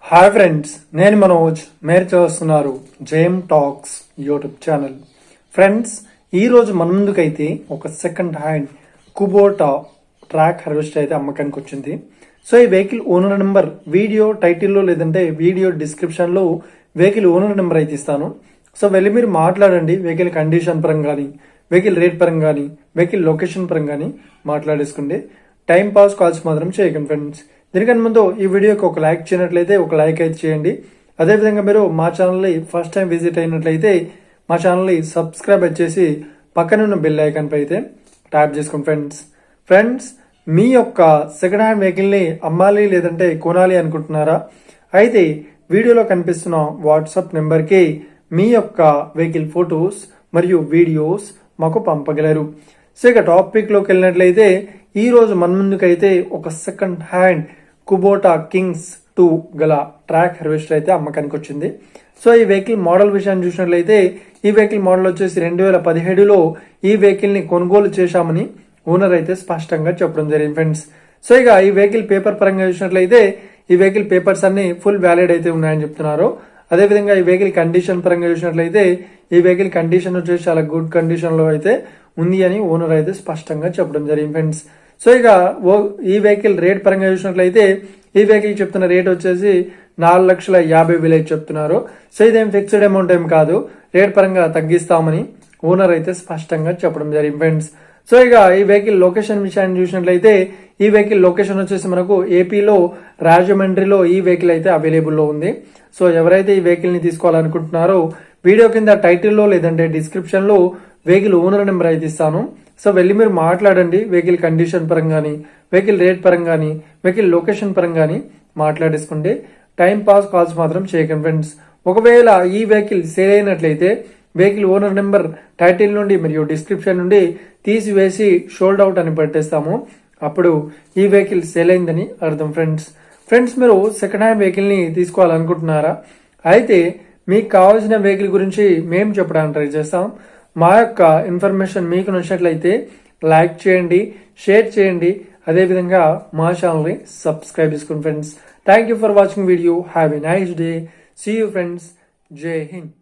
Hi friends, నేను మనోజ్. మీరు చూస్తున్నారు జేమ్ టాక్స్ యూట్యూబ్ ఛానల్. ఫ్రెండ్స్, ఈరోజు మన ముందుకైతే ఒక second hand Kubota track harvester అయితే అమ్మకానికి వచ్చింది. సో ఈ వెహికల్ ఓనర్ నెంబర్ వీడియో టైటిల్లో లేదంటే వీడియో డిస్క్రిప్షన్లో వెహికల్ ఓనర్ నెంబర్ అయితే ఇస్తాను. సో వెళ్ళి మీరు మాట్లాడండి. వెహికల్ కండిషన్ పరంగా కానీ, వెహికల్ రేట్ పరంగా కానీ, వెహికల్ లొకేషన్ పరంగా కానీ మాట్లాడేసుకోండి. టైం పాస్ కాల్స్ మాత్రం చేయకండి ఫ్రెండ్స్. దీనికన్నా ముందు ఈ వీడియోకి ఒక లైక్ చేయనట్లయితే ఒక లైక్ అయితే చేయండి. అదేవిధంగా మీరు మా ఛానల్ని ఫస్ట్ టైం విజిట్ అయినట్లయితే మా ఛానల్ని సబ్స్క్రైబ్ చేసి పక్కన ఉన్న బెల్ ఐకాన్ పై అయితే ట్యాప్ చేసుకోండి ఫ్రెండ్స్. మీ యొక్క సెకండ్ హ్యాండ్ వెహికల్ని అమ్మాలి లేదంటే కొనాలి అనుకుంటున్నారా? అయితే వీడియోలో కనిపిస్తున్న వాట్సాప్ నెంబర్కి మీ యొక్క వెహికల్ ఫొటోస్ మరియు వీడియోస్ మాకు పంపగలరు. సో ఇక టాపిక్లోకి వెళ్ళినట్లయితే ఈ రోజు మన ముందుకైతే ఒక సెకండ్ హ్యాండ్ కుబోటా కింగ్స్ 2 గల ట్రాక్ హార్వెస్టర్ అయితే అమ్మకానికి వచ్చింది. సో ఈ వెహికల్ మోడల్ విషయాన్ని చూసినట్లయితే ఈ వెహికల్ మోడల్ వచ్చేసి 2017లో ఈ వెహికల్ ని కొనుగోలు చేశామని ఓనర్ అయితే స్పష్టంగా చెప్పడం జరిగింది ఫ్రెండ్స్. సో ఇక ఈ వెహికల్ పేపర్ పరంగా చూసినట్లయితే ఈ వెహికల్ పేపర్స్ అన్ని ఫుల్ వ్యాలిడ్ అయితే ఉన్నాయని చెప్తున్నారు. అదేవిధంగా ఈ వెహికల్ కండిషన్ పరంగా చూసినట్లయితే ఈ వెహికల్ కండిషన్ వచ్చేసి చాలా గుడ్ కండిషన్ లో అయితే ఉంది అని ఓనర్ అయితే స్పష్టంగా చెప్పడం జరిగింది ఫ్రెండ్స్. సో ఇక ఈ వెహికల్ రేట్ పరంగా చూసినట్లయితే ఈ వెహికల్ చెప్తున్న రేట్ వచ్చేసి 4,50,000 చెప్తున్నారు. సో ఇదేం ఫిక్స్డ్ అమౌంట్ ఏం కాదు, రేట్ పరంగా తగ్గిస్తామని ఓనర్ అయితే స్పష్టంగా చెప్పడం జరిగింది ఫ్రెండ్స్. సో ఇక ఈ వెహికల్ లొకేషన్ విషయాన్ని చూసినట్లయితే ఈ వెహికల్ లొకేషన్ వచ్చేసి మనకు ఏపీలో రాజమండ్రిలో ఈ వెహికల్ అయితే అవైలబుల్లో ఉంది. సో ఎవరైతే ఈ వెహికల్ ని తీసుకోవాలనుకుంటున్నారో వీడియో కింద టైటిల్లో లేదంటే డిస్క్రిప్షన్ లో వెహికల్ ఓనర్ నెంబర్ అయితే ఇస్తాను. సో వెళ్ళి మీరు మాట్లాడండి. వెహికల్ కండిషన్ పరంగాని, వెహికల్ రేట్ పరంగాని, వెహికల్ లొకేషన్ పరంగాని మాట్లాడేసుకుంటే టైం పాస్ కాల్స్ మాత్రం చేయకండి ఫ్రెండ్స్. ఒకవేళ ఈ వెహికల్ సేల్ అయినట్లయితే వెహికల్ ఓనర్ నెంబర్ టైటిల్ నుండి మరియు డిస్క్రిప్షన్ నుండి తీసివేసి షోల్డ్ అవుట్ అని పెట్టేస్తాము. అప్పుడు ఈ వెహికల్ సేల్ అయిందని అర్థం ఫ్రెండ్స్. మీరు సెకండ్ హ్యాండ్ వెహికల్ ని తీసుకోవాలనుకుంటున్నారా? అయితే మీకు కావాల్సిన వెహికల్ గురించి మేము చెప్పడానికి ట్రై చేస్తాం. మా యొక్క ఇన్ఫర్మేషన్ మీకు నచ్చినట్లయితే లైక్ చేయండి, షేర్ చేయండి. అదేవిధంగా మా ఛానల్ని సబ్స్క్రైబ్ చేసుకోండి friends. Thank you for watching video. Have a nice day. See you friends. జై హింద్.